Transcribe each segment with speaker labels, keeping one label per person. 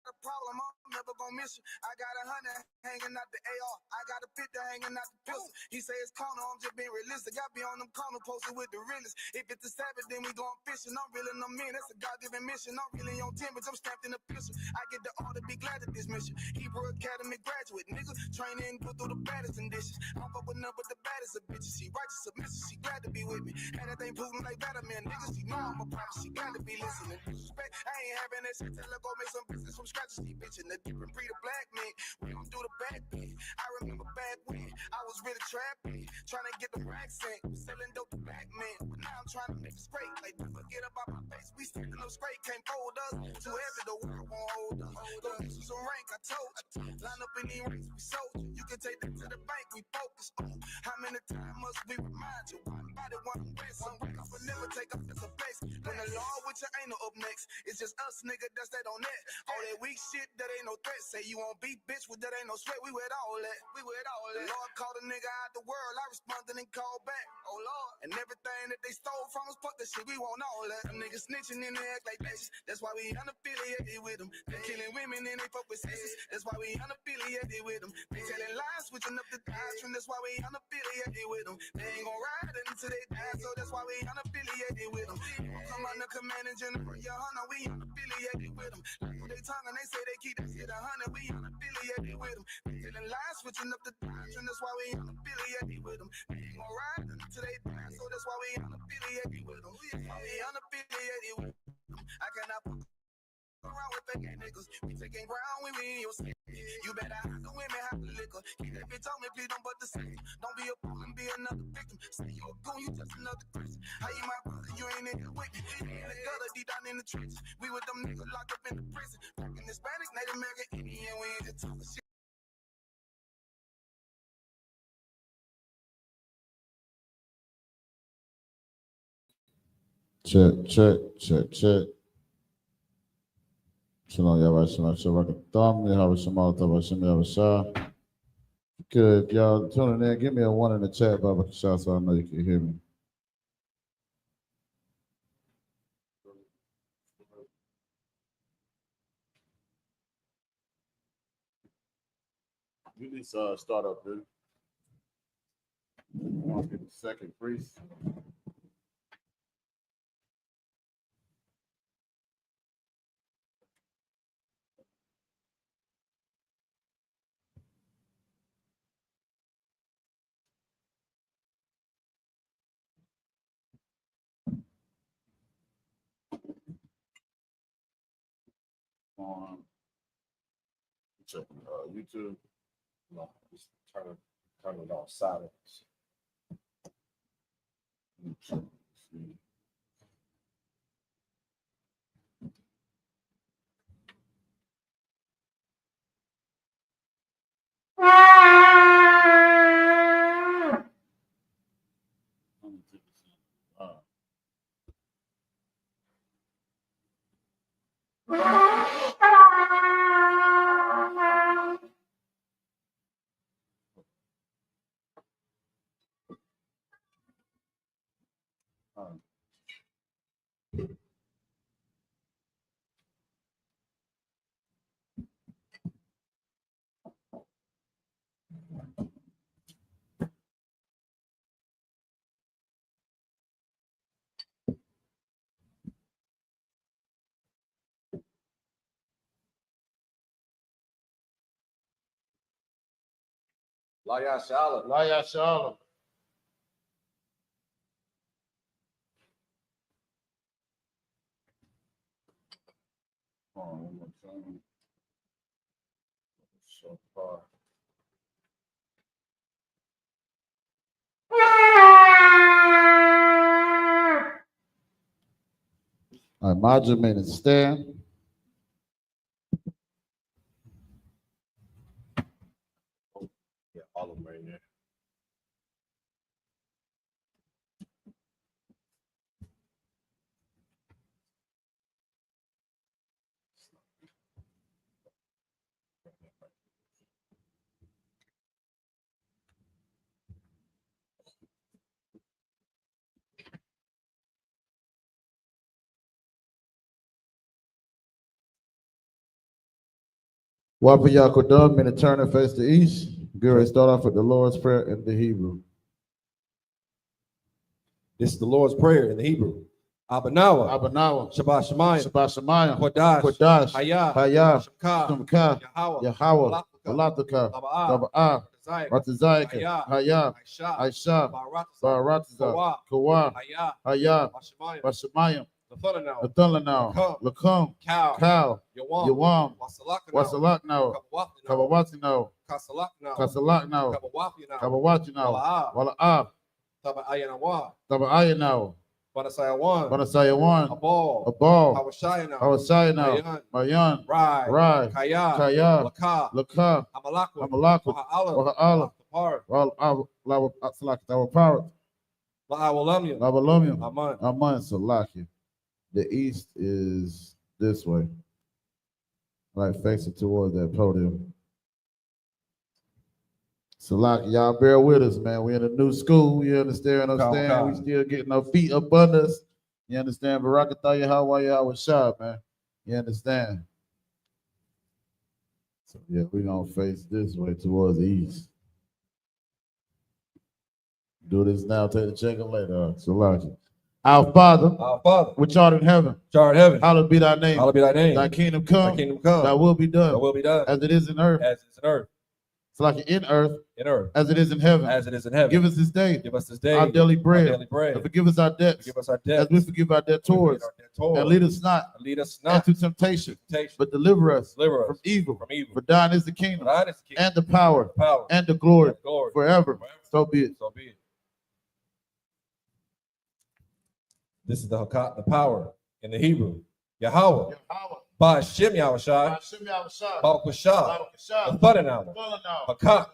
Speaker 1: a problem, I'm never gonna miss you. I got 100 hanging out the AR. I got a 50 hanging out the pistol. He say it's corner, I'm just being realistic. I be on them corner posted with the realest. If it's the Sabbath, then we going fishing. I'm reeling them in. That's a God-given mission. I'm really on 10, but I'm stamped in the pistol. I get the order, be glad at this mission. Hebrew Academy graduate, nigga. Training, go through the baddest conditions. I'm up with none but the baddest of bitches. She righteous, submissive, she glad to be with me. And that ain't Putin like that, man. Niggas, she know I'm a prophet, she got to be listening. Disrespect, I ain't having that shit. Tell her go make some business from scratch. She bitching the different breed of black men. We don't do the back bend. I remember back when I was really trapping, trying to get the racks in, selling dope to black men. But now I'm trying to make it straight. Like, forget about my face. We standing up straight, can't fold us. Too heavy, the world won't hold us. Go get you some rank, I told you. Line up in these ranks, we sold you. You can take that to the bank, we focus on. How many times must we remind you? One body, one way, some break off and never take up as a place. When the law with you ain't no up next, it's just us, nigga, that's that on that. All that weak shit, that ain't no threat. Say you won't beat, bitch, with that ain't no sweat. We with all that. We with all that. The Lord called a nigga out the world. I responded and called back. Oh Lord. And everything that they stole from us, fuck that shit. We want all that. Them niggas snitching and they act like bitches. That's why we unaffiliated with them. They killing women and they fuck with sisters. That's why we unaffiliated with them. They telling lies, switching up the doctrine. That's why we unaffiliated with them. They ain't gon' ride until they die, so that's why we unaffiliated with them. Come on, the commanding general, your hunter, we unaffiliated with them. Like they tongue and they say they keep that shit 100, we unaffiliated with them. They telling lies, switching up the doctrine. That's why we unaffiliated with them. They ain't gon' ride until they die, so that's why we unaffiliated with them. We unaffiliated with them. I cannot put around with fake niggas. We taking ground when we in your city. You better hide the women, hide the liquor. Keep that bitch on me, please don't but the same. Don't be a fool and be another victim. Say you a goon, you just another Christian. How you my brother, you ain't in here with me. We in the gutter, deep down in the trenches. We with them niggas locked up in the prison. Fucking Hispanic, Native American, Indian, we ain't just talking shit.
Speaker 2: Check. Shalom, Yahweh, Shalom, Shalom, Yahweh, Shema, Yahweh, Shem, Yahweh, Shah. Good, y'all tuning in. Give me a 1 in the chat, Baba Shah, so I know you can hear me. You need to start up, dude. I want to get the second priest. On check YouTube. No, just turn it on silent. Laya Shalom. One more time. So far. All right, Major made it stand. Yeah, all of them right there. Wapa Yakodub, meaning turn and face the east. Get ready to start off with the Lord's Prayer in the Hebrew.
Speaker 3: This is the Lord's Prayer in the Hebrew. Abanawa,
Speaker 2: Abanawa,
Speaker 3: Shabbat Shemayim,
Speaker 2: Shabbat Shemayim,
Speaker 3: Kodash,
Speaker 2: Kodash,
Speaker 3: Hayah,
Speaker 2: Hayah,
Speaker 3: Shemka,
Speaker 2: Shemka,
Speaker 3: Yahweh,
Speaker 2: Alatuka,
Speaker 3: Taba'ah,
Speaker 2: Taba'ah,
Speaker 3: Zayik,
Speaker 2: Ratazayika, Hayah,
Speaker 3: Aisha,
Speaker 2: Aisha, Baratiza, Kawa,
Speaker 3: Hayah,
Speaker 2: Hayah,
Speaker 3: Bashemayim,
Speaker 2: Bashemayim,
Speaker 3: Nathananao,
Speaker 2: Nathalanao, Lakum,
Speaker 3: Cal,
Speaker 2: Yawam, Wasalaknao, Kabawatino, Kasalaknao, Kabawatino, Wala'ah, Taba'ayanaw, Banasayawan, Abal, Hawashayanaw, Mayan, Rai, Kaya, Laka, Amalaka, Waha'ala, our power, Lavalumium, Aman, Salaki. The east is this way, right, facing towards that podium. Salaki, y'all bear with us, man. We in a new school, you understand what I'm saying? We still getting our feet up under us. You understand? Barakatah Yahweh I.S.U.P.K, man. You understand? So yeah, we're gonna face this way towards the east. Do this now, take the check later. Salaki. Our Father, which art in heaven, hallowed be thy name. Thy kingdom come, thy will be done, as it is in earth. It's like in earth, as it is in heaven. Give us this day, our daily bread, and forgive us our debts, as we forgive our debtors, and lead us not into temptation, but deliver us from evil. For thine is the kingdom, and the power, and the glory, forever. So be it.
Speaker 3: This is the power in the Hebrew. Yahweh. Ba'ashem Yahushai, Ba'akushah, Nathananao, Hakak,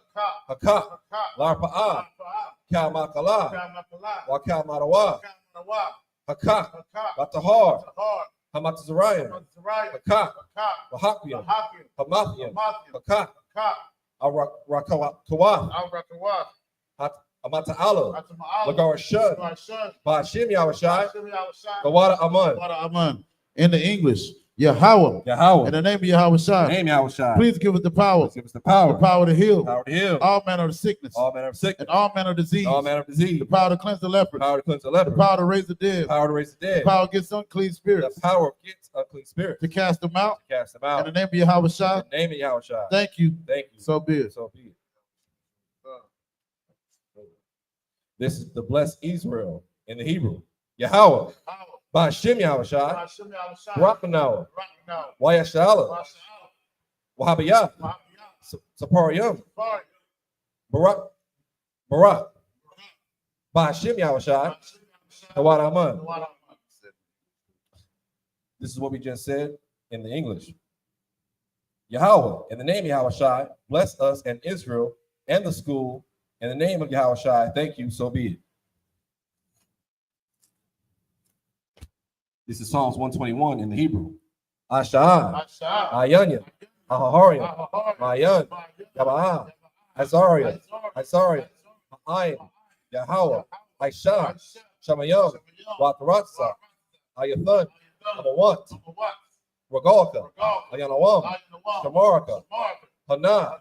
Speaker 3: Larpa'ah, Kalmakala, Wakalmadawa, Hakak, Batahar, Hamatazariah, Hakak, Wahakiam, Hamathiam, Hakak, Arakawah, Amata'ala, Lagarashad, Ba'ashem Yahushai, Gawada Aman.
Speaker 2: In the English, Yahweh. In the name of Yahweh, please give us the power. The power to heal. All manner of sickness. And all manner of disease. The power to cleanse the leper. The power to raise the dead. The power against unclean spirits. To cast them out. In the name of Yahweh. Thank you. So be it.
Speaker 3: This is the blessed Israel in the Hebrew. Yahweh. Ba'ashem Yahushai, Rakanawa, Wayashala, Wahabiyah, Sapariyam, Barak, Ba'ashem Yahushai, Tawad Aman. This is what we just said in the English. Yahweh, in the name of Yahushai, bless us and Israel and the school. In the name of Yahushai, thank you, so be it. This is Psalms 121 in the Hebrew. Asha'ah, Ayanya, Ahahariam, Mayan, Yaba'ah, Azariah, Ma'ayin, Yahweh, Aisha, Shamayam, Wataratsa, Ayathan, Amawat, Ragalka, Ayanawam, Shamaraka, Hana,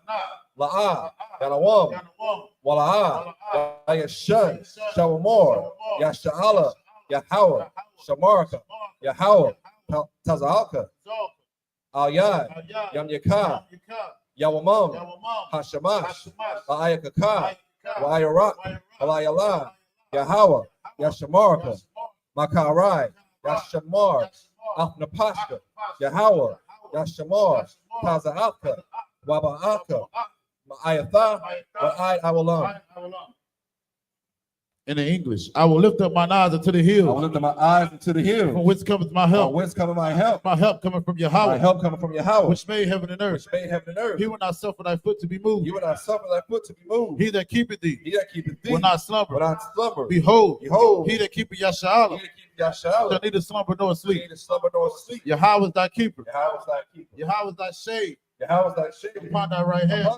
Speaker 3: La'ah, Yanawam, Wala'ah, Ayashan, Shawamor, Yasha'ala, Yahweh, Shamaraka, Yahweh, Tazalka, Al-Yad, Yam Yakah, Yawamam, Hashamash, Ayakaka, Wayarak, Alayala, Yahweh, Yashamaraka, Makarai, Yashamar, Afnapashka, Yahweh, Yashamar, Tazalka, Waba'aka, Ma'ayatha, Wa'ay Awalam.
Speaker 2: In the English, I will lift up my eyes unto the hills. From whence cometh my help? My help coming from Yahweh. Which made heaven and earth. He will not suffer thy foot to be moved. He that keepeth thee. Will not slumber. Behold. He that keepeth Yasha'ala. Shall neither slumber nor sleep. Yahweh is thy keeper. Yahweh is thy shade. Upon thy right hand.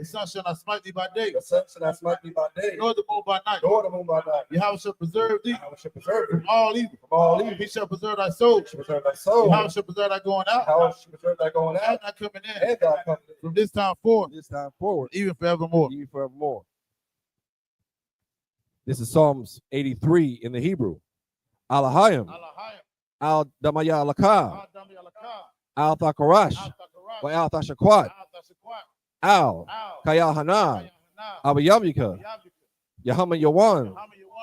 Speaker 2: The sun shall not smite thee by day.
Speaker 3: The sun shall not smite thee by day.
Speaker 2: Nor the moon by night.
Speaker 3: Nor the moon by night.
Speaker 2: Yahweh shall preserve thee.
Speaker 3: Yahweh shall preserve thee
Speaker 2: from all evil.
Speaker 3: from all evil.
Speaker 2: He shall preserve thy soul.
Speaker 3: He shall preserve thy soul.
Speaker 2: Yahweh shall preserve thy going out.
Speaker 3: Yahweh shall preserve thy going out.
Speaker 2: And thy coming in.
Speaker 3: And thy coming in.
Speaker 2: From this time forward.
Speaker 3: This time forward.
Speaker 2: Even forevermore.
Speaker 3: Even forevermore. This is Psalms 83 in the Hebrew. Alahayim. Al Damaya Alaka. Al Thakarash. Wa Al Thashakwat. Al Kaya Hana. Abayamika. Yahama Yawan.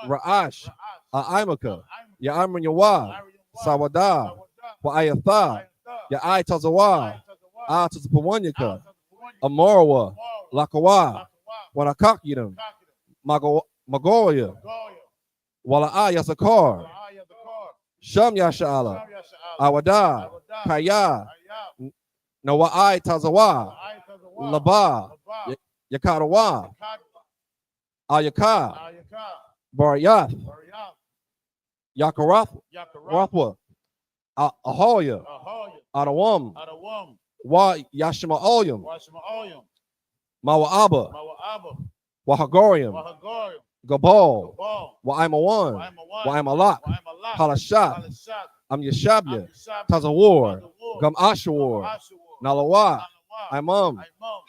Speaker 3: Ra'ash. A'imaka. Ya'amran Yawa. Sawada. Wa Ayatha. Ya'ai Tazawa. Ah Tazapawanyaka. Amorwa. Lakawa. Wanakakidam. Magoya. Wala'a Yasakar. Sham Yasha'ala. Awada. Kaya. Nawa'ai Tazawa. Laba. Yakarawa. Ayaka. Barayath. Yakarath. Rathwa. Ahoya. Adawam. Wa Yashima Olyum. Mawa'aba. Wahagorium. Gabal. Wa'aimawan. Wa'aimalak. Halashat. Am Yashabya. Tazawar. Gam Ashawar. Nalawa. Imam.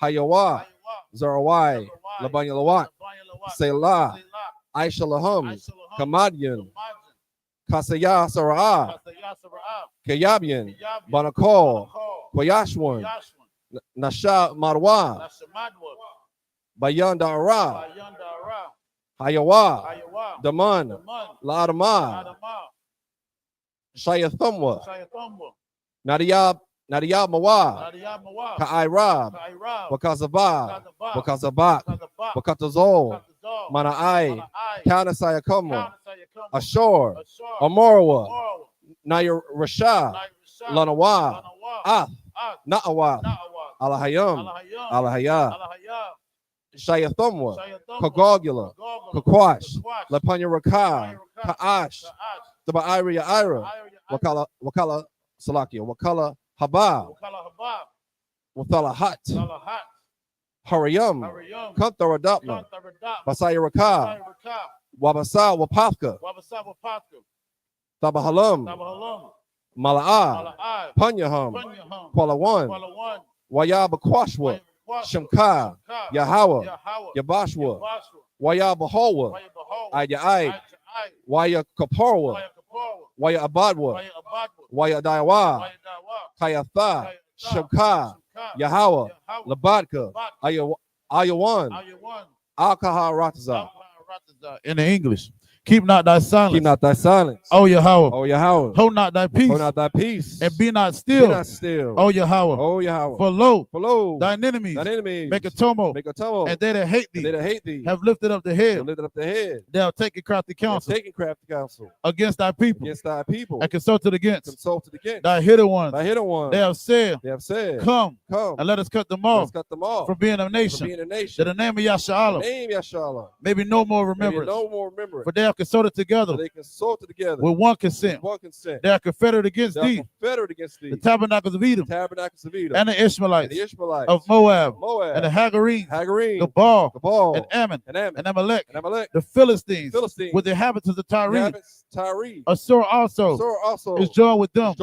Speaker 3: Hayawa. Zarawai. Labanyalawat. Selah. Aisha Lahum. Kamadian. Kasaya Sara'ah. Kayabian. Banakol. Kwayashwan. Nasha Marwa. Bayan Da'ara. Hayawa. Daman. La'adama. Shayathumwa. Nadiyab Mawa. Ka'irab. Wakazabah. Wakazabak. Wakatazol. Mana'ai. Kanasayakuma. Ashor. Amorwa. Nayar Rasha. Lanawa. Ath. Na'awa. Alahayam. Alahaya. Shayathumwa. Kagogula. Kakwash. Lapanya Rakai. Ka'ash. Taba'ira Ya'ira. Wakala Salakia. Wakala Haba. Wathala Hat. Harayam. Kantaradapna. Basaya Raka. Wabasa Wapafka. Tabahalam. Mala'a. Panyaham. Kwalawan. Wayabakwashwa. Shamka. Yahawa. Yabashwa. Wayabahawa. Ayai. Waya Kaparwa. Waya Abadwa. Waya Daiwa. Kayatha. Shamka. Yahawa. Labadka. Ayawan. Alkaha Rataza.
Speaker 2: In the English. Keep not thy silence.
Speaker 3: Keep not thy silence.
Speaker 2: O Yahweh.
Speaker 3: O Yahweh.
Speaker 2: Hold not thy peace.
Speaker 3: Hold not thy peace.
Speaker 2: And be not still.
Speaker 3: Be not still.
Speaker 2: O Yahweh.
Speaker 3: O Yahweh.
Speaker 2: For lo,
Speaker 3: thine
Speaker 2: enemies, make a tumult.
Speaker 3: Make a tumult.
Speaker 2: And they that hate thee,
Speaker 3: have
Speaker 2: lifted up the head.
Speaker 3: Have lifted up the head.
Speaker 2: They have taken crafty counsel. Against thy people.
Speaker 3: Against thy people.
Speaker 2: And consulted against.
Speaker 3: Against.
Speaker 2: Thy hidden ones.
Speaker 3: Thy hidden ones.
Speaker 2: They have said.
Speaker 3: Come.
Speaker 2: And let us cut them off. From being a nation. That the name of Yashala. Maybe no more remembrance. For they have consulted together. With one consent. They are confederate against thee. The tabernacles of Edom. And the Ishmaelites. Of Moab. And the Hagarenes. Gabal. And Ammon. And Amalek. The Philistines. With the inhabitants of Tyre. Assur also is joined with them.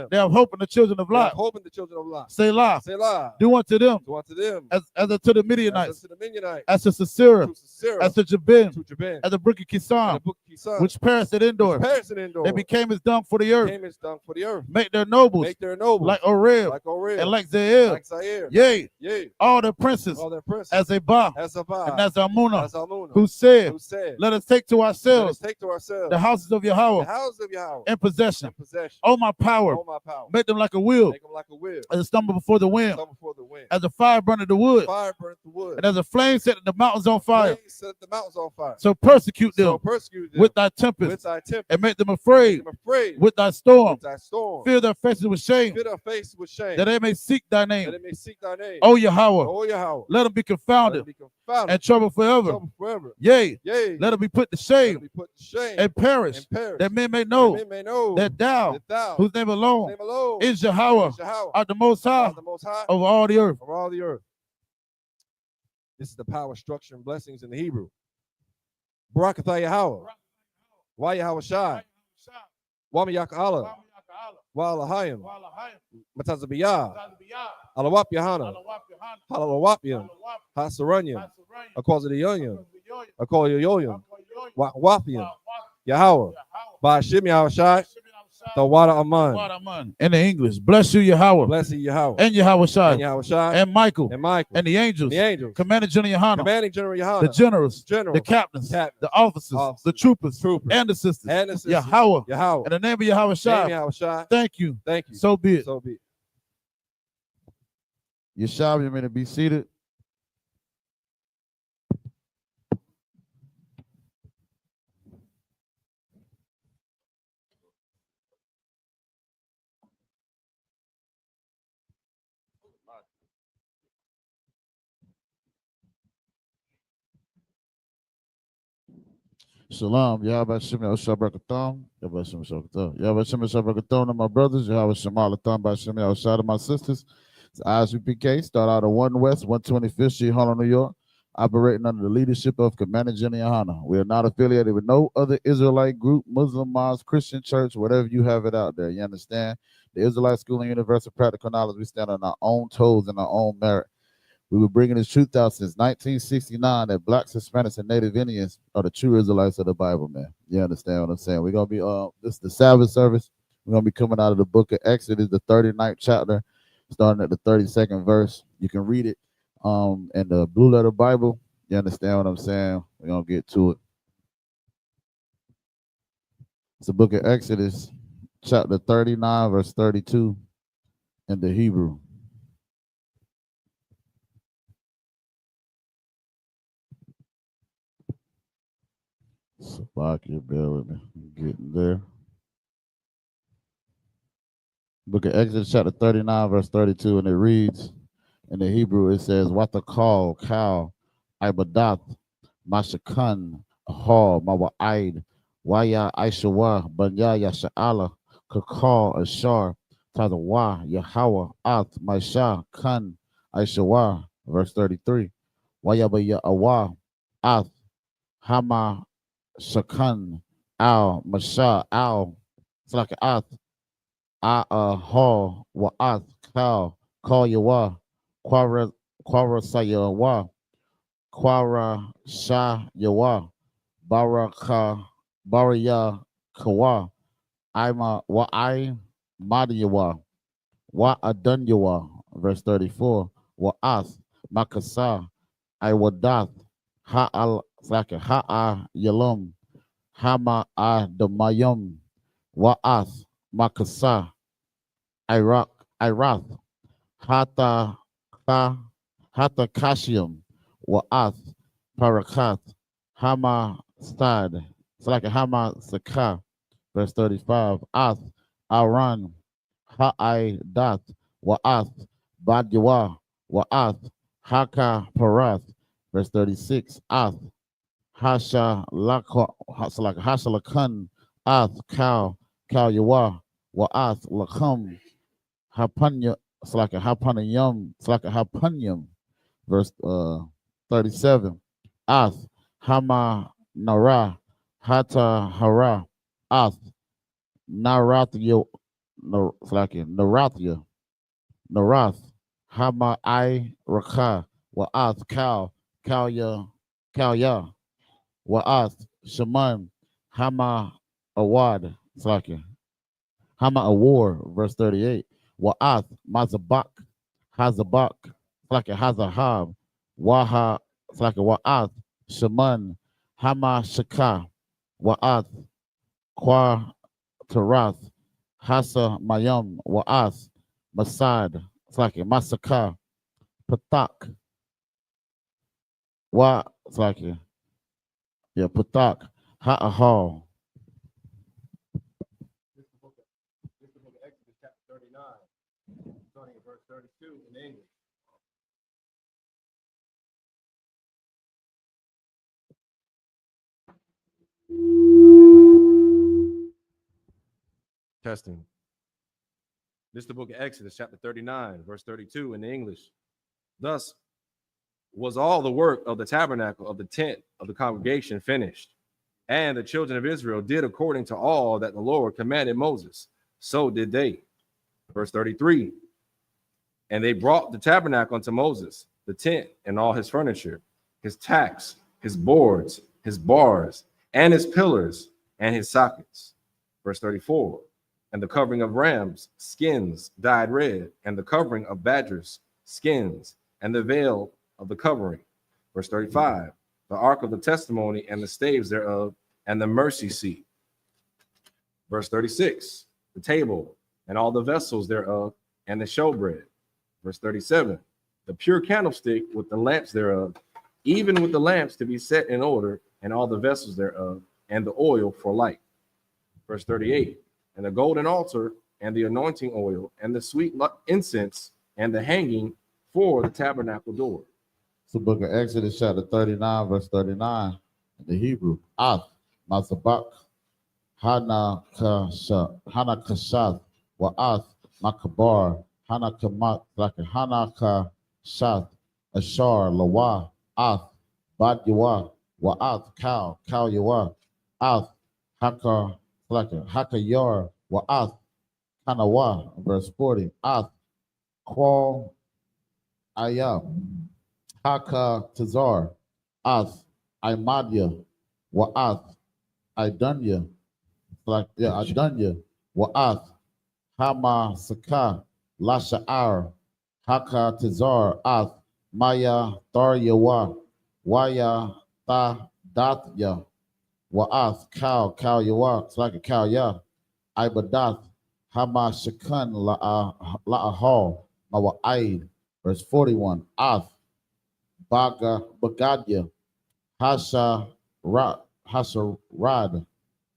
Speaker 2: They have hope in the children of Lot. Selah. Do unto them as unto the Midianites. As to Sisera. As to Jabin. As the brook of Kisan. Which perished at Endor. They became as dung for the earth. Make their nobles like Oreb and like Zael. Yea, all their princes as Abah and as Almunah, who said, let us take to ourselves the houses of Yahweh in possession. Oh, my power, make them like a wheel, as a stumble before the wind, as a fire burneth the wood, and as a flame set the mountains on fire. So persecute them with thy tempest, and make them afraid with thy storm. Fill their faces with shame, that they may seek thy name. O Yahweh, let them be confounded and trouble forever. Yea, let them be put to shame and perish, that men may know that thou, whose name alone is Yahweh, art the most high of all the earth.
Speaker 3: This is the power, structure, and blessings in the Hebrew. Barakatha Yahweh. Wa Yahweh Shai. Wa Miyak Allah. Wa Alahayim. Matazabiyah. Alawap Yahana. Halalawapyam. Hasaranyam. Akwazadiyonyam. Akoyoyoyam. Wapyam. Yahweh. Ba'ashim Yahweh Shai. The water Aman.
Speaker 2: In the English, bless you, Yahweh.
Speaker 3: Bless you, Yahweh.
Speaker 2: And Yahweh Shai.
Speaker 3: And Yahweh Shai.
Speaker 2: And Michael.
Speaker 3: And Michael.
Speaker 2: And the angels.
Speaker 3: The angels.
Speaker 2: Commanding General Yohana.
Speaker 3: Commanding General Yohana.
Speaker 2: The generals.
Speaker 3: Generals.
Speaker 2: The captains. The officers. The troopers. And the sisters. Yahweh.
Speaker 3: Yahweh.
Speaker 2: In the name of Yahweh Shai.
Speaker 3: Yahweh Shai.
Speaker 2: Thank you.
Speaker 3: Thank you.
Speaker 2: So be it.
Speaker 3: So be it.
Speaker 2: Yeshua, you may be seated. Shalom, Yahweh Shem Yahushabakathon, Yahweh Shem Yahushabakathon, Yahweh Shem Yahushabakathon, and my brothers, Yahweh Shem Alathon, by Shem Yahushua, and my sisters. It's I.S.U.P.K, start out of 1 West, 125th Street, Harlem, New York, operating under the leadership of Commander General Yohana. We are not affiliated with no other Israelite group, Muslim, mosque, Christian church, whatever you have it out there. You understand? The Israelite School and Universal Practical Knowledge, we stand on our own toes and our own merit. We were bringing this truth out since 1969 that blacks, Hispanics, and Native Indians are the true Israelites of the Bible, man. You understand what I'm saying? We're going to be, this is the Sabbath service. We're going to be coming out of the book of Exodus, the 39th chapter, starting at the 32nd verse. You can read it in the Blue Letter Bible. You understand what I'm saying? We're going to get to it. It's the book of Exodus, chapter 39, verse 32 in the Hebrew. Slovakia, bear with me. I'm getting there. Book of Exodus, chapter 39, verse 32, and it reads in the Hebrew, it says, Watakal, Kal, Ibadath, Mashakan, Ahal, Mawa'id, Waya, Aishawa, Banya, Yasha'ala, Kakal, Ashar, Tadawa, Yahweh, Ath, Maisha, Kan, Aishawa, verse 33, Waya, Baya, Awa, Ath, Hama, Shakan, Al, Masha, Al, it's like Ath, Hall, Wa'ath, Kal, Kal Yawa, Quara Sayawa, Quara Shah Yawa, Baraka, Baraya Kawa, Ima Wa'ai, Madiyawa, Wa'adan Yawa, verse 34, Wa'ath, Makasa, Iwadath, Ha'al, Ha'a Yalum, Hama Adamayum, Wa'ath, Makasa, Irath, Hata Kashium, Wa'ath, Parakat, Hama Stad, it's like a Hama Sakah, verse 35, Ath, Aran, Ha'ai Dath, Wa'ath, Badyawa, Wa'ath, Haka Parath, verse 36, Ath, Hasha Lakan, Ath, Kal Yawa, Wa'ath, Lakam, Hapanya, it's like a Hapanyum, verse 37, Ath, Hama Nara, Hata Hara, Ath, Narathya, it's like Narathya, Narath, Hama I Raka, Wa'ath, Kalya, Wa'ath, Shaman, Hama Awad, it's like Hama Awar, verse 38, Wa'ath, Mazabak, Hazabak, it's like a Hazahab, Waha, it's like a Wa'ath, Shaman, Hama Shaka, Wa'ath, Kwa Tarath, Hasa Mayam, Wa'ath, Masad, it's like a Masaka, Patak, it's like a, Patak, Ha'ahal.
Speaker 3: This is the book of Exodus, chapter 39, starting at verse 32 in English. Testing. This is the book of Exodus, chapter 39, verse 32 in the English. Thus was all the work of the tabernacle of the tent of the congregation finished. And the children of Israel did according to all that the Lord commanded Moses. So did they. Verse 33. And they brought the tabernacle unto Moses, the tent and all his furniture, his tacks, his boards, his bars, and his pillars, and his sockets. Verse 34. And the covering of rams, skins dyed red, and the covering of badgers, skins, and the veil of the covering. Verse 35. The ark of the testimony and the staves thereof, and the mercy seat. Verse 36. The table and all the vessels thereof, and the showbread. Verse 37. The pure candlestick with the lamps thereof, even with the lamps to be set in order, and all the vessels thereof, and the oil for light. Verse 38. And the golden altar, and the anointing oil, and the sweet incense, and the hanging for the tabernacle door.
Speaker 2: It's the book of Exodus, chapter 39, verse 39, in the Hebrew. Ath, Mazabak, Hana Kashath, Wa'ath, Makabar, Hana Kamat, like a Hana Kashath, Ashar, Lawa, Ath, Bad Yawa, Wa'ath, Cow Yawa, Ath, Haka, like a Hakayar, Wa'ath, Kanawa, verse 40, Ath, Qual, Ayab, Haka Tazar, Ath, Imadia, Wa'ath, Idunya, Idunya, Wa'ath, Hama Saka, Lasha'ar, Haka Tazar, Ath, Maya Tharyawa, Waya Ta Dathya, Wa'ath, Cow Yawa, it's like a cow, yeah, Ibadath, Hama Shakan La'ahal, Mawa'id, verse 41, Ath, Bagadya, Hasarad,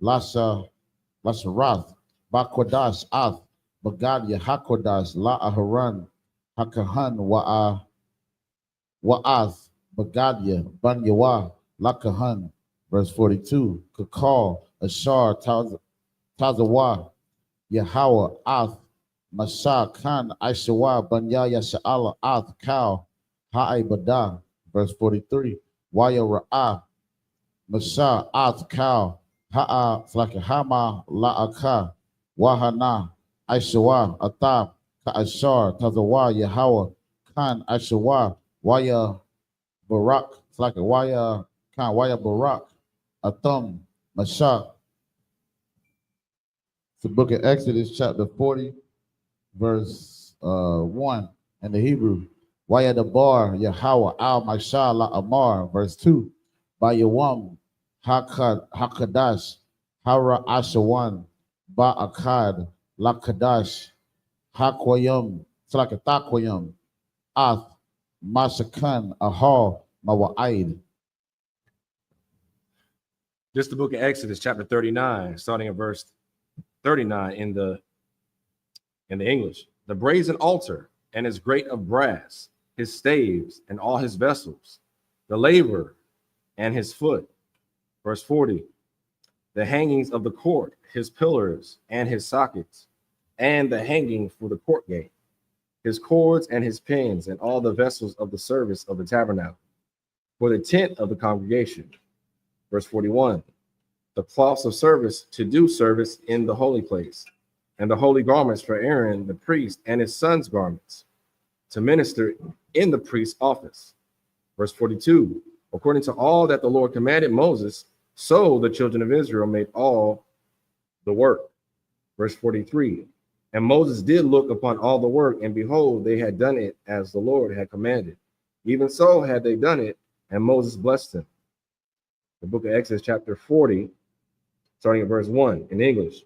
Speaker 2: Lasarath, Bakwadash, Ath, Bagadya, Hakodash, La'aharan, Hakahan, Wa'ath, Bagadya, Banyawa, Lakahan, verse 42, Kakal, Ashar, Tazawa, Yahweh, Ath, Masha, Khan, Aishawa, Banya, Yasha'ala, Ath, Cow, Ha'ibada, verse 43, Waya Ra'ah, Masha, Ath, Cow, Ha'a, it's like a Hama, La'aka, Wahana, Aishawa, Athab, Ka'ashar, Tazawa, Yahweh, Khan, Aishawa, Waya Barak, it's like a Waya Khan, Waya Barak, Atham, Masha. It's the book of Exodus, chapter 40, verse 1 in the Hebrew. Waya the bar, Yahweh, Al Masha, La Amar, verse 2. By Yawam, Hakadash, Hara Ashawan, Ba'akad, La Kadash, Hakwayam, it's like a Takwayam, Ath, Mashakan, Ahal, Mawa'id.
Speaker 3: This is the book of Exodus, chapter 39, starting at verse 39 in the English. The brazen altar and his grate of brass, his staves and all his vessels, the laver and his foot. Verse 40, the hangings of the court, his pillars and his sockets, and the hanging for the court gate, his cords and his pins, and all the vessels of the service of the tabernacle, for the tent of the congregation. Verse 41, the cloths of service to do service in the holy place, and the holy garments for Aaron the priest and his son's garments, to minister in the priest's office. Verse 42, according to all that the Lord commanded Moses, so the children of Israel made all the work. Verse 43, and Moses did look upon all the work, and behold, they had done it as the Lord had commanded. Even so had they done it, and Moses blessed them. The book of Exodus, chapter 40, starting at verse 1 in English.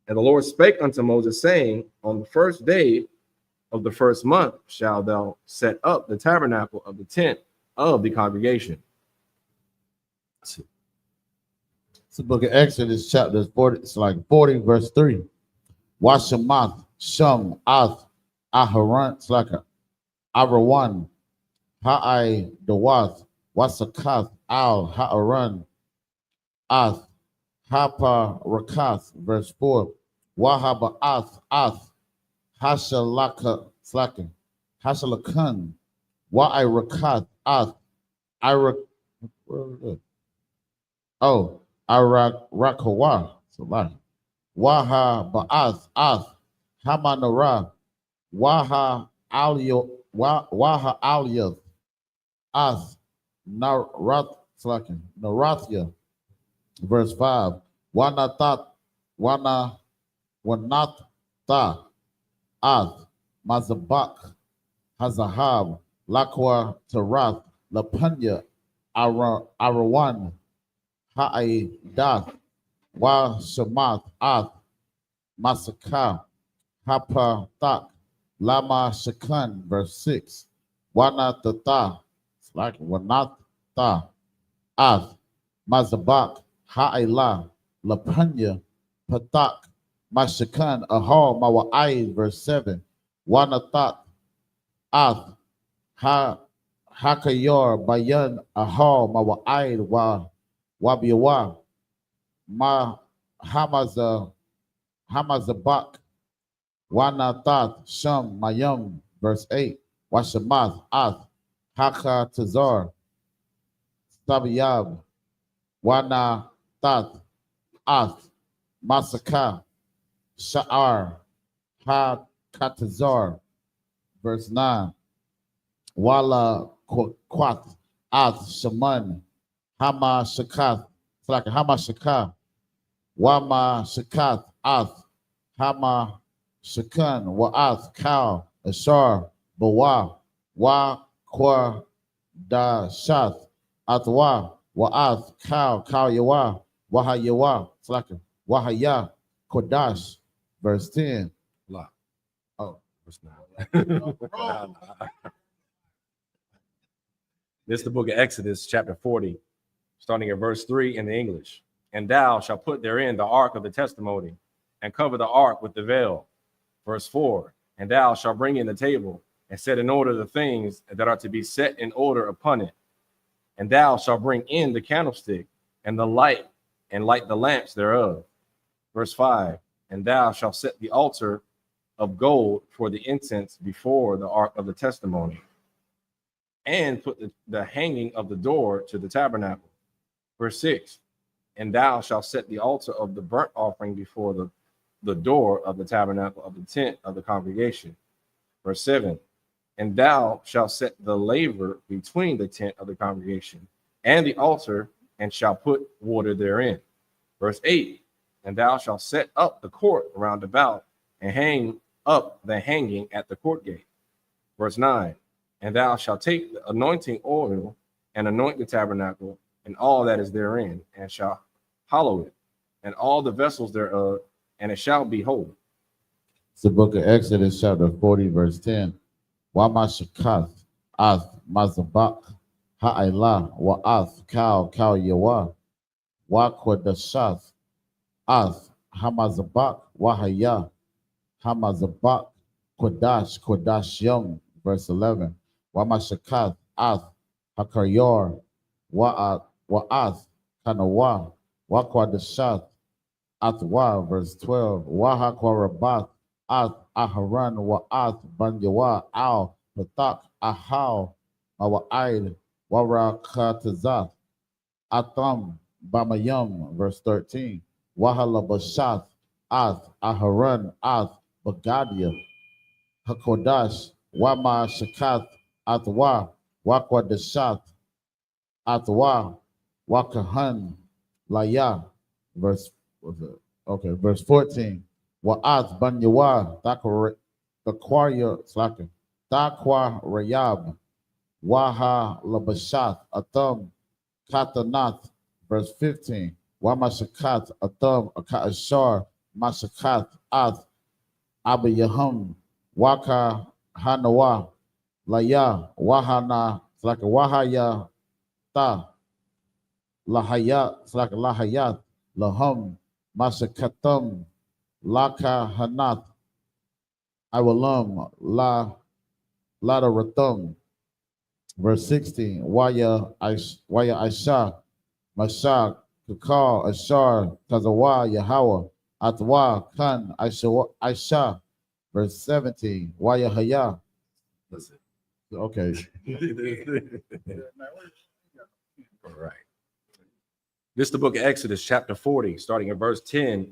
Speaker 3: And the Lord spake unto Moses, saying, on the first day of the first month shalt thou set up the tabernacle of the tent of the congregation.
Speaker 2: It's the book of Exodus, chapter 40, it's like 40, verse 3. Washamath, Shum, Ath, Aharon, it's like a Arawan, Ha'ai, Dawath, Wasakath, Al, Ha'aran, Ath, Hapa Rakath, verse 4. Wahaba Ath, Hashalaka, Slacken, Hashalakan, Wa'ai Rakath, Ath, Ira, oh, Rakawa, Waha Ba'ath, Ath, Hamanara, Waha Alio, Waha Aliyah, Ath, Narathia, verse 5. Wanathat, Wanatha, Ath, Mazabak, Hazahab, Lakwa Tarath, Lapunya, Arawan, Ha'adath, Wa Shamath, Ath, Masakah, Hapathak, Lama Shakan, verse 6. Wanatha, it's like Wanatha, Ath, Mazabak, Ha'ila, Lapunya, Patak, Mashakan, Ahal, Mawa'ai, verse 7. Wanathat, Ath, Hakayor, Bayan, Ahal, Mawa'ai, Wabiwa, Ma Hamazabak, Wanathat, Sham, Mayam, verse 8. Washamath, Ath, Haka Tazar, Sabiyab, Wanathat, Ath, Masaka, Sha'ar, Ha-Katazar, verse 9. Wala Quath, Ath, Shaman, Hama Shakath, it's like Hama Shakath, Wama Shakath, Ath, Hama Shakan, Wa'ath, Kal, Ashar, Bawa, Wa Kwa Da Shath, Athwa, Wa'ath, Kal, Yawa, Waha Yawa, it's like Wahaya, Kodash, verse 10.
Speaker 3: Oh, verse 9. This is the book of Exodus, chapter 40, starting at verse 3 in the English. And thou shalt put therein the ark of the testimony, and cover the ark with the veil. Verse 4. And thou shalt bring in the table, and set in order the things that are to be set in order upon it. And thou shalt bring in the candlestick, and the light, and light the lamps thereof. Verse 5. And thou shalt set the altar of gold for the incense before the ark of the testimony, and put the hanging of the door to the tabernacle. Verse 6. And thou shalt set the altar of the burnt offering before the door of the tabernacle of the tent of the congregation. Verse 7. And thou shalt set the laver between the tent of the congregation and the altar, and shalt put water therein. Verse 8. And thou shalt set up the court round about, and hang up the hanging at the court gate. Verse 9. And thou shalt take the anointing oil, and anoint the tabernacle, and all that is therein, and shall hallow it, and all the vessels thereof, and it shall be holy.
Speaker 2: It's the book of Exodus, chapter 40, verse 10. Wamashakath, Ath, Mazabak, Ha'ila, Wa'ath, Kal Yawa, Wakwadashath, Ath, Hamazabak, Wahaya, Hamazabak, Kodash Yom, verse 11. Wamashakath, Ath, Hakayor, Wa'ath, Kanawa, Wakwadashath, Athwa, verse 12. Wahakwa Ath, Aharan, Wa'ath, Banyawa, Al, Patak, Ahal, Mawa'id, Warakatazath, Atham, Bamayam, verse 13. Wahala Bashath, Ath, Aharan, Ath, Bagadia, Hakodash, Wama Shakath, Athwa, Wakwadashath, Athwa, Wakahan, Laya, verse 14. Wa'ath Banyawa, Thakwarya Slaka, Thakwa Rayab, Waha Labashath, Atham, Katanath, verse 15. Wamashakath, Atham, Akashar, Mashakath, Ath, Abayaham, Waka Hanawa, Laya, Wahana, Slaka Wahaya, Ta, Lahaya, Slaka Lahayat, Laham, Mashakatham, Laka Hanath, Iwalam, Ladaratham, verse 16. Waya Aisha, Mashak, Kakal, Ashar, Kazawa, Yahweh, Atwa, Kan, Aisha, verse 17. Waya Haya. Okay.
Speaker 3: All right. This is the book of Exodus, chapter 40, starting at verse 10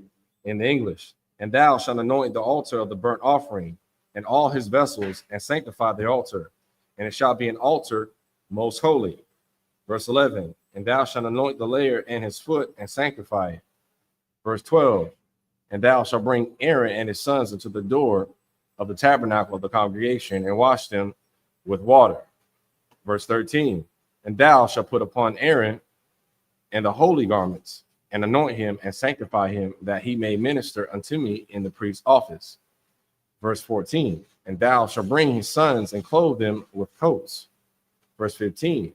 Speaker 3: in the English. And thou shalt anoint the altar of the burnt offering and all his vessels, and sanctify the altar, and it shall be an altar most holy. Verse 11, and thou shalt anoint the laver and his foot, and sanctify it. Verse 12, and thou shalt bring Aaron and his sons into the door of the tabernacle of the congregation, and wash them with water. Verse 13, and thou shalt put upon Aaron and the holy garments, and anoint him and sanctify him, that he may minister unto me in the priest's office. Verse 14, and thou shalt bring his sons and clothe them with coats. Verse 15,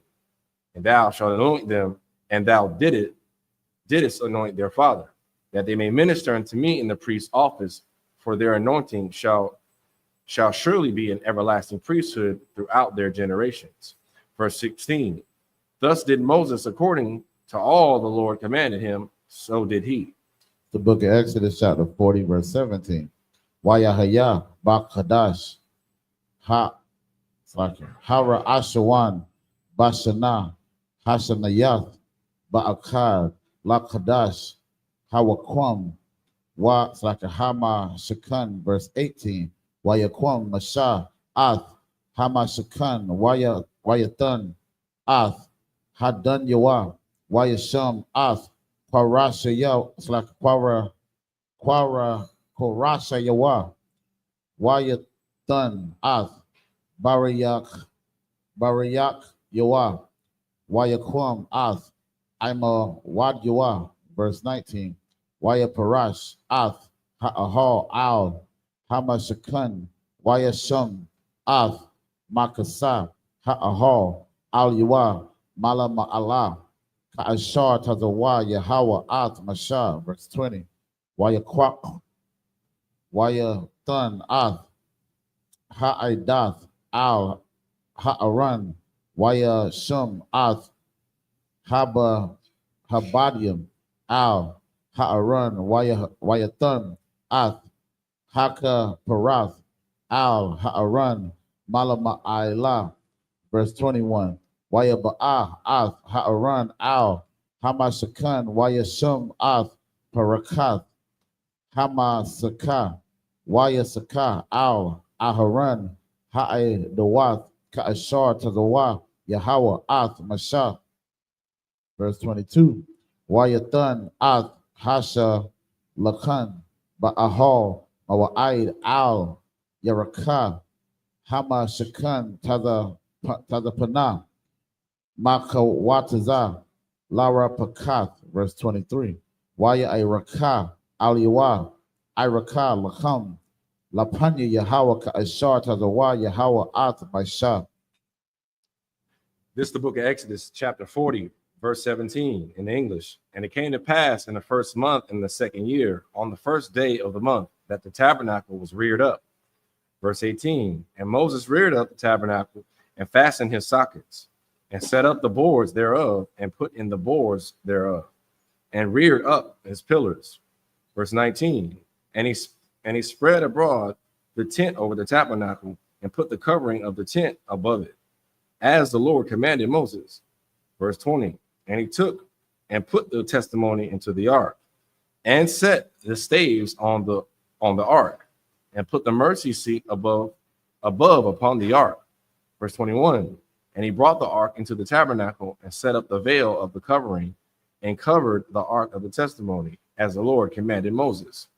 Speaker 3: and thou shalt anoint them, and thou didst anoint their father, that they may minister unto me in the priest's office, for their anointing shall surely be an everlasting priesthood throughout their generations. Verse 16, thus did Moses according to all the Lord commanded him, so did he.
Speaker 2: The book of Exodus, chapter 40, verse 17. Wayahaya Bakadash Hara Ashawan Bashana Hashanayath Ba'akar Lakadash Hawakwam Wa Hama Shakan, verse 18. Wayakwam Masha Ath Hama Shakan Wayathan Ath Hadan Yawa Wayasham Ath Parasha Yaw Quara Korasha Yawa Wayathan Ath Barayak Yawa Wayakwam Ath Ima Wad Yawa, verse 19. Wayaparash Ath Ha'ahal Al Hamashakan Wayasham Ath Makasa Ha'ahal Al Yawa Malama Allah Ka'ashar Tazawa Yahweh Ath Mashah, verse 20. Wayakwak Wayathan Ath Ha'idath Al Ha'aran Wayasham Ath Habadium Al Ha'aran Wayathan Ath Haka Parath Al Ha'aran Malama Ailah, verse 21. Wayaba'ah Ath Ha'aran Al Hamashakan Wayasham Ath Parakath Hamasaka Wayasaka Al Aharan Ha'idawath Ka'ashar Tazawa Yahweh Ath Mashah, verse 22. Wayathan Ath Hasha Lakan Ba'ahal Mawa'id Al Yaraka Hama Shakan Tazapana Maka Wataza Lara Pakath, verse 23. Waya Iraka Aliwa Iraka Lakam Lapanya Yahweh Ka'ashar Tazawa Yahweh Ath Mashah.
Speaker 3: This is the book of Exodus, chapter 40, verse 17 in the English. And it came to pass in the first month in the second year, on the first day of the month, that the tabernacle was reared up. Verse 18, and Moses reared up the tabernacle and fastened his sockets, and set up the boards thereof, and put in the boards thereof, and reared up his pillars. Verse 19, and he spread abroad the tent over the tabernacle, and put the covering of the tent above it, as the Lord commanded Moses. Verse 20, and he took and put the testimony into the ark, and set the staves on the ark, and put the mercy seat above upon the ark. Verse 21, and he brought the ark into the tabernacle, and set up the veil of the covering, and covered the ark of the testimony, as the Lord commanded Moses.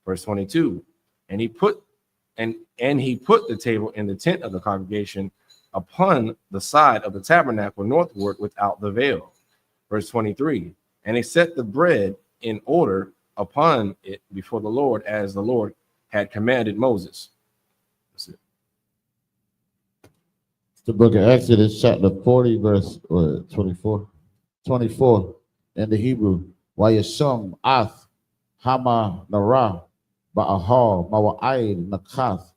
Speaker 3: Verse 22, and he put the table in the tent of the congregation upon the side of the tabernacle northward without the veil. Verse 23, and he set the bread in order upon it before the Lord, as the Lord had commanded Moses. That's it.
Speaker 2: The book of Exodus, chapter 40, verse 24. 24 in the Hebrew. Wayashum Ath Hama Nara Ba'ahal Mawa'id Nakath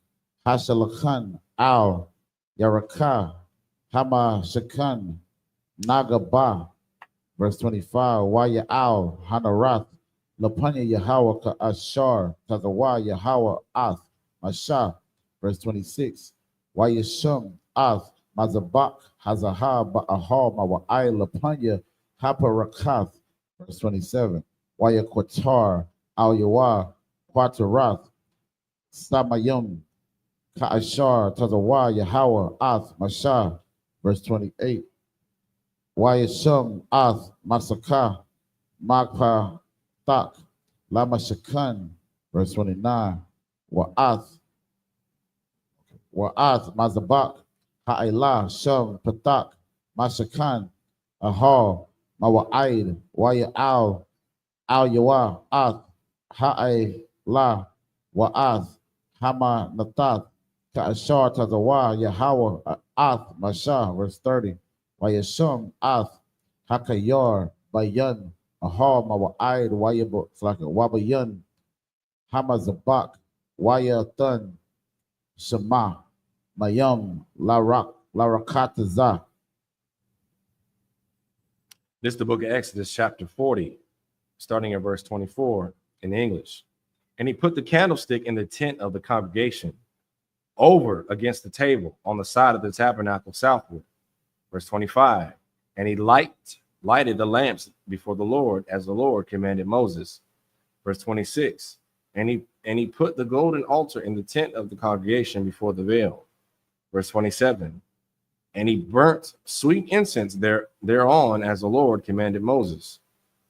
Speaker 2: Hasalakan Al Yaraka Hama Shakan Nagaba, verse 25. Waya Al Hanarath Lapanya Yahweh Ka'ashar Tazawa Yahweh Ath Mashah, verse 26. Wayashum Ath Mazabak, Hazahah, Ba'ahal, Mawa'ai, Lapanya, Haparakath, verse 27. Waya Qatar, Al Yawa, Quatarath, Samayum, Ka'ashar, Tazawa, Yahweh, Ath, Mashah, verse 28. Wayashum, Ath, Masakah, Magpa, Thak, Lama Shakan, verse 29. Wa'ath, Mazabak, Ha'ila, Shum, Patak, Mashakan, Ahal, Mawa'id, Waya'al, Al Yawa, Ath, Ha'ila, Wa'ath, Hama Nathath, Ka'ashar Tazawa, Yahweh, Ath, Mashah, verse 30. Wayashum, Ath, Hakayar, Bayan, Ahal, Mawa'id, Wabayan, Hamazabak, Wayathan, Shema, Mayam, Larakataza.
Speaker 3: This is the book of Exodus, chapter 40, starting at verse 24 in English. And he put the candlestick in the tent of the congregation over against the table on the side of the tabernacle southward. Verse 25. And he lighted the lamps before the Lord as the Lord commanded Moses. Verse 26. And he put the golden altar in the tent of the congregation before the veil. Verse 27. And he burnt sweet incense thereon as the Lord commanded Moses.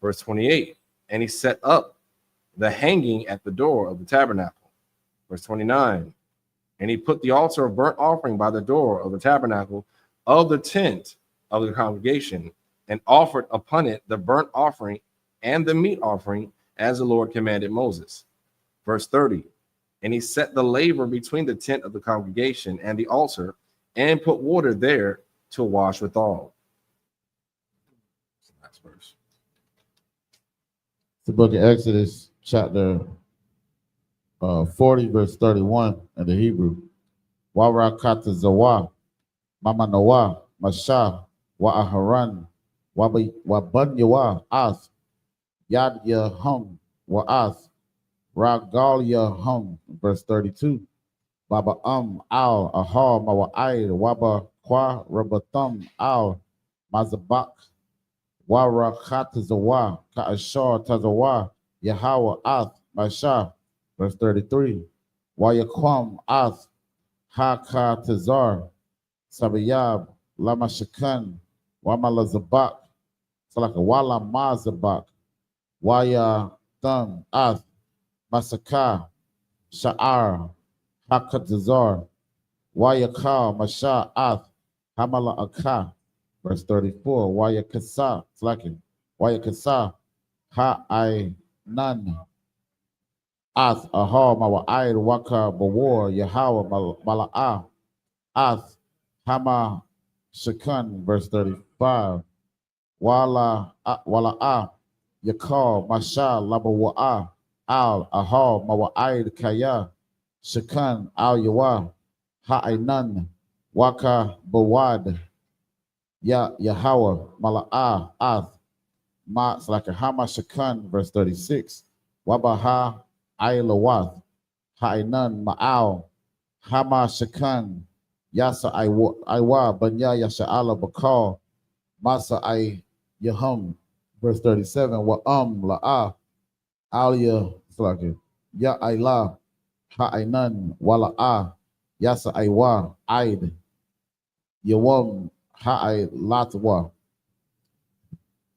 Speaker 3: Verse 28. And he set up the hanging at the door of the tabernacle. Verse 29. And he put the altar of burnt offering by the door of the tabernacle of the tent of the congregation, and offered upon it the burnt offering and the meat offering as the Lord commanded Moses. Verse 30. And he set the laver between the tent of the congregation and the altar, and put water there to wash withal. Next verse.
Speaker 2: The book of Exodus, chapter 40, verse 31 in the Hebrew. Warakata Zawa, Mama Noah, Masha, Wa Aharan, Waban Yawa, Ath, Yad Yahum, Wa Ath, Ragal Yahum, verse 32. Baba Al, Ahal, Mawa'id, Waba Kwa, Rabathum, Al, Mazabak, Warakata Zawa, Ka'ashar Tazawa, Yahweh, Ath, Masha, verse 33. Wayakwam, Ath, Haka Tazar, Sabiyab, Lama Shakan, Wamala Zabak, Salaka Wala Mazabak, Waya Thum, Ath, Masaka, Sha'ar, Haka Tazar, Wayaka, Masha, Ath, Hamala Aka, verse 34. Wayakasa, Slakin, Wayakasa, Ha Nan, Ath, Ahal, Mawa'id, Waka, Bawar, Yahweh, Mala'ah, Ath, Hama Shakan, verse 35. Wala'ah, Yakal, Masha, Labawa'ah, Al, Ahal, Mawa'id, Kaya, Shakan, Al Yawa, Ha'ainan, Waka, Bawad, Yahweh, Mala'ah, Ath, Hama Shakan, verse 36. Wabaha, Ailawath, Ha'ainan, Ma'al, Hama Shakan, Yasa Iwa, Banya Yasha'ala Bakal, Masa I Yahum, verse 37. La'ah, Alia, Ya Ayla, Ha'ainan, Wala'ah, Yasa Iwa, Aid, Yawam, Ha'ailatwa.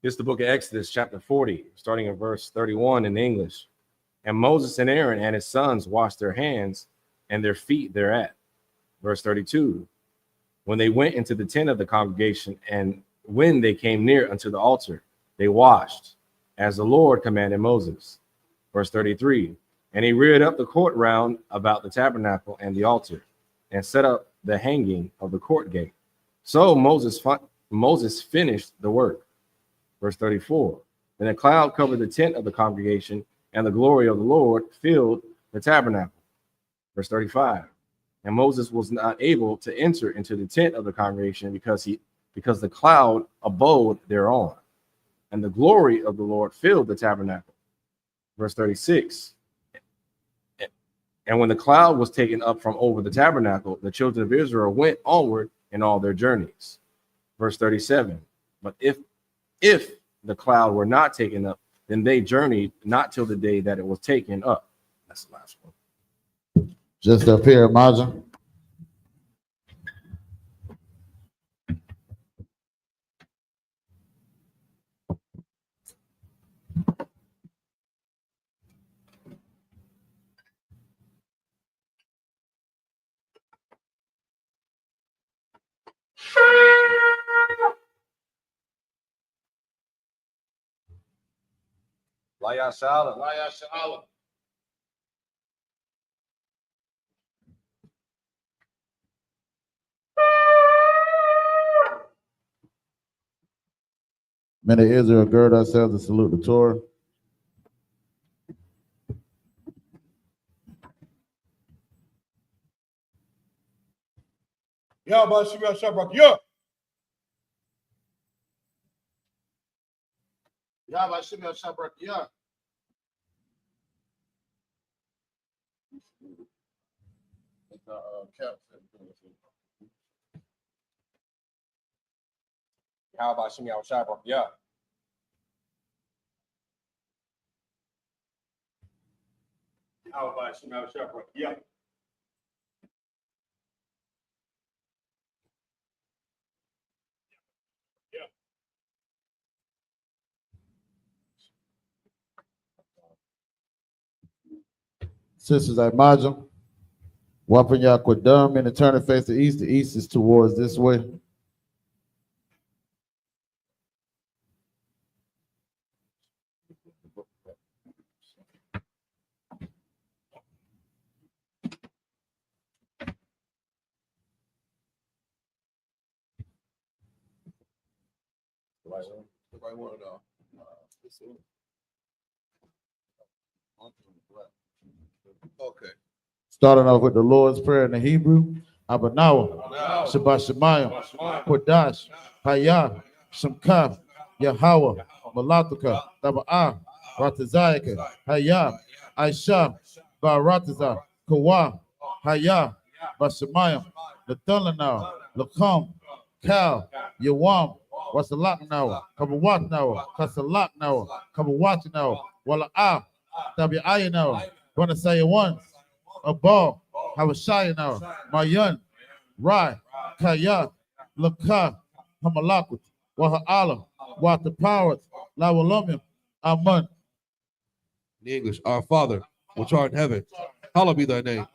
Speaker 3: This is the book of Exodus, chapter 40, starting in verse 31 in English. And Moses and Aaron and his sons washed their hands and their feet thereat. Verse 32. When they went into the tent of the congregation, and when they came near unto the altar, they washed, as the Lord commanded Moses. Verse 33. And he reared up the court round about the tabernacle and the altar, and set up the hanging of the court gate. So Moses finished the work. Verse 34. Then a cloud covered the tent of the congregation, and the glory of the Lord filled the tabernacle. Verse 35. And Moses was not able to enter into the tent of the congregation because the cloud abode thereon, and the glory of the Lord filled the tabernacle. Verse 36. And when the cloud was taken up from over the tabernacle, the children of Israel went onward in all their journeys. Verse 37. But if the cloud were not taken up, then they journeyed not till the day that it was taken up. That's the last one.
Speaker 2: Just up here, Maja.
Speaker 3: Laya Shala.
Speaker 2: Men of Israel, gird ourselves and salute the Torah.
Speaker 4: Yahweh Shemel Shabrak, yeah.
Speaker 2: Yahweh Shemel Shabrak, yeah.
Speaker 3: Yahweh Shemel Shabrak, yeah.
Speaker 4: Yahweh Shemel Shabrak, yeah.
Speaker 2: Sisters, I imagine. Wapan Yakwadam and turn and face the east. The east is towards this way.
Speaker 4: Okay.
Speaker 2: Starting off with the Lord's Prayer in the Hebrew. Abanawa, Shabbat Shemayim, Kodash, Hayah, Shemka, Yahweh, Malatuka, Taba'ah, Ratazayaka, Hayah, Aisha, Barataza, Kawa, Hayah, Bashemayim, Lathalanau, Lakam, Kal, Yawam, Wasalaknau, Kabawatnau, Kasalaknau, Kabawatnau, Wala'ah, Tabi'ayanau, Banasayawan, Abal, Habashayana, Mayan, Rai, Kaya, Laka, Hamalakut, Waha'ala, Watapawat, Lawalumim, Aman.
Speaker 4: In English, our Father, which art in heaven, hallowed be thy name.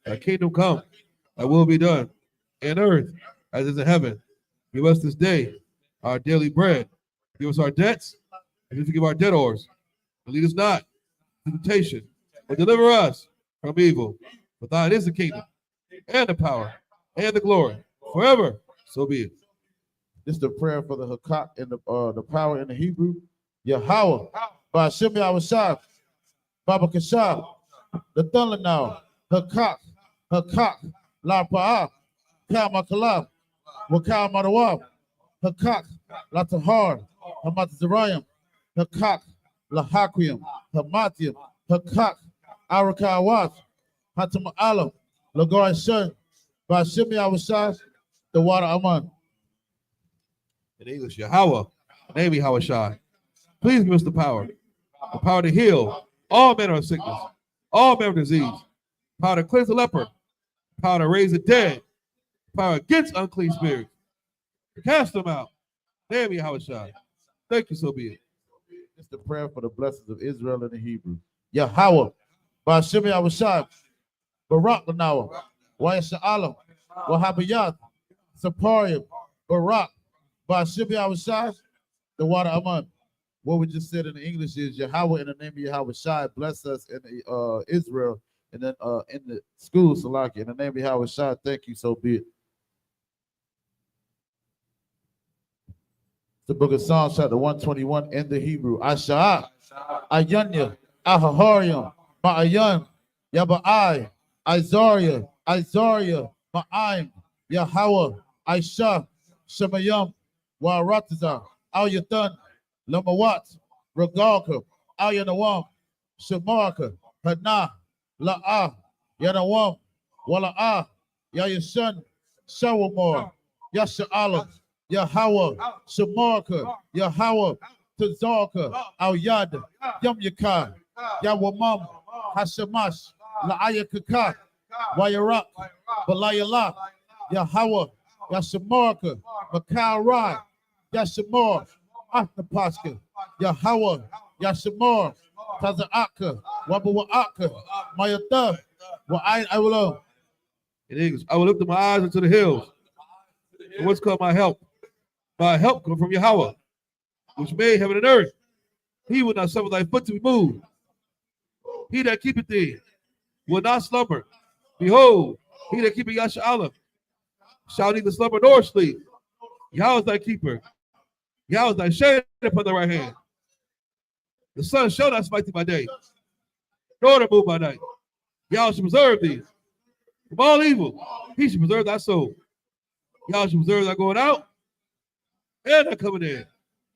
Speaker 4: Thy kingdom come, thy will be done, in earth as is in heaven. Give us this day our daily bread. Give us our debts, as we forgive our debtors. And lead us not into temptation, but deliver us from evil. For thine is the kingdom, and the power, and the glory, forever. So be it.
Speaker 2: This is the prayer for the Hakak and the power in the Hebrew. Yahweh, Ba'ashem Yahushua, Baba Kashab, the thunder now, Hakak, La Pa'ah, Kamakalab, Wakal Marawab, Hakak, La Tahar, Hamat Zerayim, Hakak, La Hakwim, Hamatium, Hakak, Arakawat, Hatam Alam, Lagoy Shun, Ba'ashem Yahushua, the water Aman.
Speaker 4: In English, Yahweh, name Yahweh Shai. Please give us the power to heal all manner of sickness, all manner of disease, power to cleanse the leper, power to raise the dead, power against unclean spirits, to cast them out. Name Yahweh Shai. Thank you, so be it.
Speaker 2: It's the prayer for the blessings of Israel in the Hebrew. Yahweh, Ba'ashem Yahushua, Barak Lanawa, Wa'yasha'alam, Wahabayat, Saparium, Barak, Ba'ashem Yahushua, the water Aman. What we just said in the English is Yahweh in the name of Yahweh Shai, bless us in the, Israel, and then in the school, Salaki, in the name of Yahweh Shai, thank you, so be it. The book of Psalms, chapter 121 in the Hebrew. Asha'ah, Ayanya, Ahaharium, Ma'ayan, Yaba'ai, Isaiah, Ma'aim, Yahweh, Aisha, Shemayam, Wa'arataza, Al-Yathan, Lamawat, Regalka, Al-Yanawam, Shemarka, Hana, La'ah, Yanawam, Wala'ah, Yayashan, Shawamor, Yasha'Allah, Yahweh, Shamarka, Yahweh, Tazarka, Al Yad, Yum Yakar, Yawamam, Hashamash, La'aya Kaka, Wayarak, Balayala, Yahweh, Yashamarka, Makal Rai, Yashamar, Ahnapaska, Yahweh, Yashamar, Taza'aka, Wabawa'aka, Mayata, Wa'ain Awalo.
Speaker 4: In English, I will lift up my eyes into the hills. And what's called my help? My help comes from Yahweh, which made heaven and earth. He will not suffer thy foot to be moved. He that keepeth thee will not slumber. Behold, he that keepeth Yasha'Allah shall neither slumber nor sleep. Yahweh is thy keeper. Yahweh is thy shade upon the right hand. The sun shall not smite thee by day, nor the moon by night. Yahweh shall preserve thee from all evil. He shall preserve thy soul. Yahweh shall preserve thy going out and thy coming in.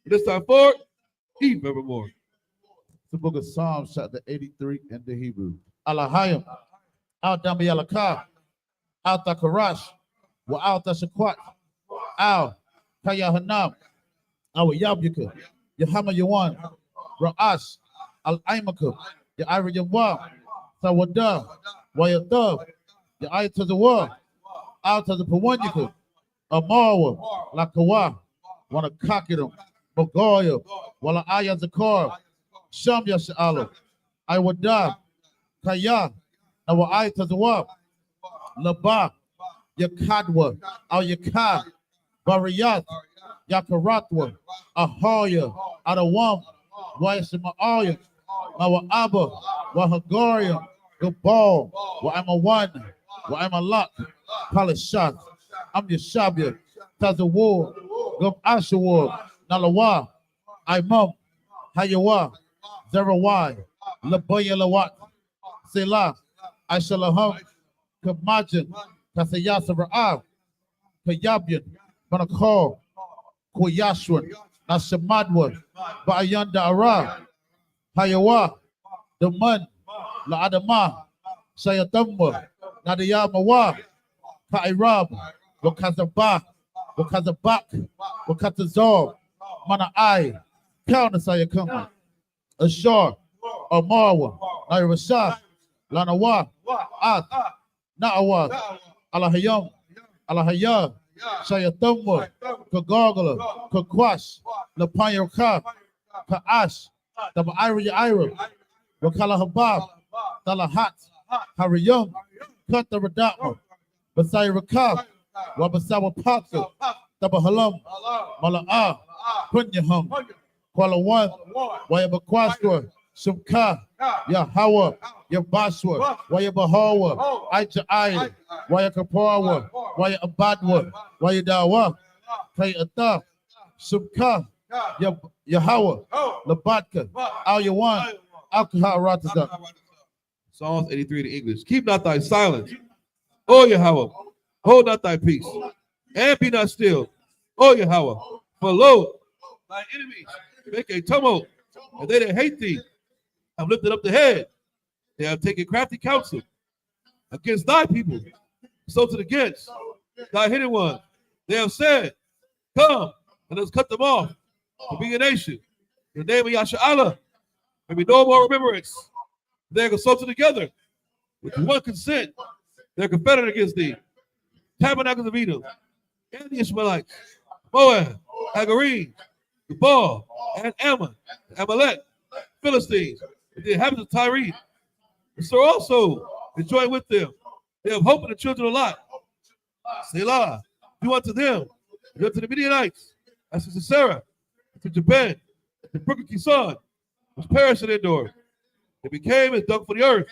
Speaker 4: From this time forward, even forevermore.
Speaker 2: The book of Psalms, chapter 83 in the Hebrew. Alahayim, Al Dami Alakah, Al Takarash, Wa Al Tashakwat, Al Kayahanam, Al Yabuka, Yahama Yawan, Ra'ash, Al Aimaka, Yaira Yawa, Tawada, Wayatav, Yaya Tazawa, Al Tazapawanyaka, Amarwa, Lakawa, Wanakakiram, Bogoya, Wala Aya Zakar, Sham Yasha'Allah, I would die, Kaya, Nawa Aya Tazawa, Laba, Yakadwa, Al Yakad, Bariyat, Yakaratwa, Ahoya, Adawam, Wayasima Mawa Abba, Wahagaria, Gabal, Wa'amawan, Wa'amalak, Palishat, I'm Yashabia, Tazawar, Gum Ashawar, Nalawa, Imam, Hayawa, Zerawai, Labaya Lawat, Selah, Aishalaham, Kamajan, Kasayasa Ra'ab, Kayabian, Manakor, Koyashwan, Nashamadwa, Ba'ayanda Ara, Hayawa, the Man, La Adama, Shayatamwa, Nadiyamawa, Kairab, Wakazabak, Wakazabak, Wakatazor, Mana'ai, Kaunasayakama, Ashar, Amarwa, Nairashah, Lanawa, At, Na'awa, Alahayam, Alahaya, Shayatamwa, Kagogala, Kakwash, Lapayaka, Ka'ash, Ira, Wakala Habab, Talahat, Hariyam, Kata Radama, Basai Rakab, Wabasawa Paka, Tabahalam, Mala'a, Punyaham, Kuala One, Wayabakwaswa, Sumka, Yahawa, Yabaswa, Wayabahawa, Aita Ai, Wayakapawa, Wayabadwa, Wayadawa, Kayata, Sumka, Yahawa, Labatka, Al Yawan, Alcohol Ratazak.
Speaker 4: Psalms 83 in English. Keep not thy silence, O Yahweh. Hold not thy peace, and be not still, O Yahweh. For lo, thy enemies make a tumult, and they that hate thee have lifted up the head. They have taken crafty counsel against thy people, so to the against thy hidden one. They have said, come, and let's cut them off to be a nation. In the name of Yasha'Allah, there be no more remembrance. They are consulted together with one consent. They're confederate against thee. Tabernacles of Edom, and the Ishmaelites, Moab, Hagarine, Gebal, and Ammon, Amalek, Philistines, and the inhabitants of Tyre. And so also they join with them. They have hope in the children of Lot. Selah, do unto them, do unto the Midianites, as to Sisera, to Jabin, the brook of Kison, was perished in Endor. They became as dung for the earth.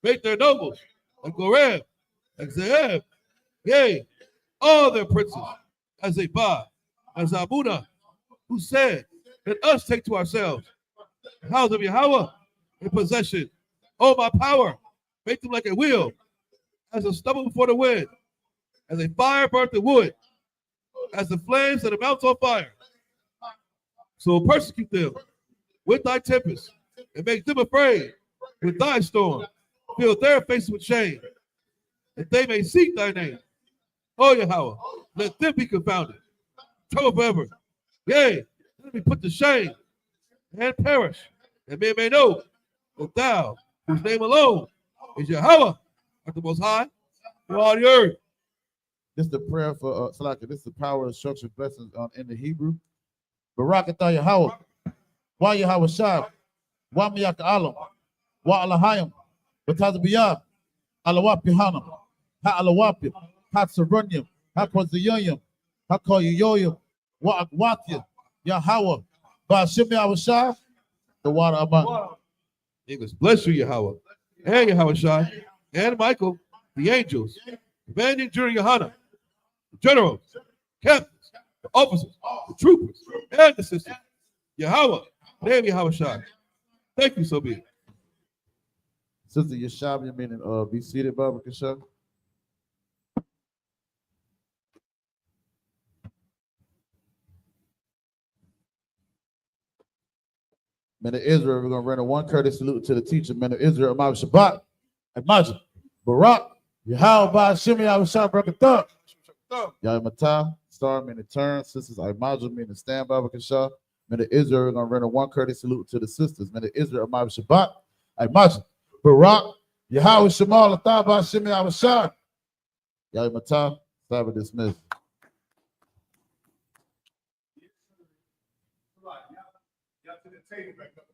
Speaker 4: Make their nobles like Goreb, like Zeheb, yea, all their princes, as they buy, as Abuna, who said, let us take to ourselves the house of Yahweh in possession. Oh, my power, make them like a wheel, as a stubble before the wind, as a fire burnt the wood, as the flames that are mounts on fire. So persecute them with thy tempest, and make them afraid with thy storm. Fill their faces with shame, that they may seek thy name. Oh, Yahweh, let them be confounded. Trouble forever. Yea, let me put to shame and perish, that men may know that thou, whose name alone is Yahweh, art the most high for all the earth.
Speaker 2: This is the prayer for Salaka. This is the power of structured blessings in the Hebrew. Barakatah Yahweh. Wa Yahweh Shab. Wa Miyak Alam. Wa Alahayim. Batazabiyah. Alawapi Hanam. Ha Alawapi. Ha Sarunyam. Ha Kwazayayim. Ha Koyoyim. Wa Akwatia. Yahweh. Ba Shim Yahweh Shab. The water among.
Speaker 4: English, bless you, Yahweh, and Yahweh Shai, and Michael, the angels, commanding during Yohana, the generals, captains, the officers, the troopers, and the sisters. Yahweh, name Yahweh Shai. Thank you, so be it.
Speaker 2: Sister Yashab, you meaning be seated, Baba Kasha. Men of Israel, we're going to render one courteous salute to the teacher. Men of Israel, Imam Shabbat, Imagine, Barak, Yahweh, Shimi, Yahweh, Brakatah, Yahweh Matah, Star, meaning turn, sisters, Imagine, meaning stand, Baba Kasha. Men of Israel, we're going to render one courteous salute to the sisters. Men of Israel, Imam Shabbat, Imagine, Barak, Yahweh, Shemal, Ataba, Shimi, Yahweh, Yahweh Matah, Sabbath dismissed.
Speaker 1: Y'all to the table back up.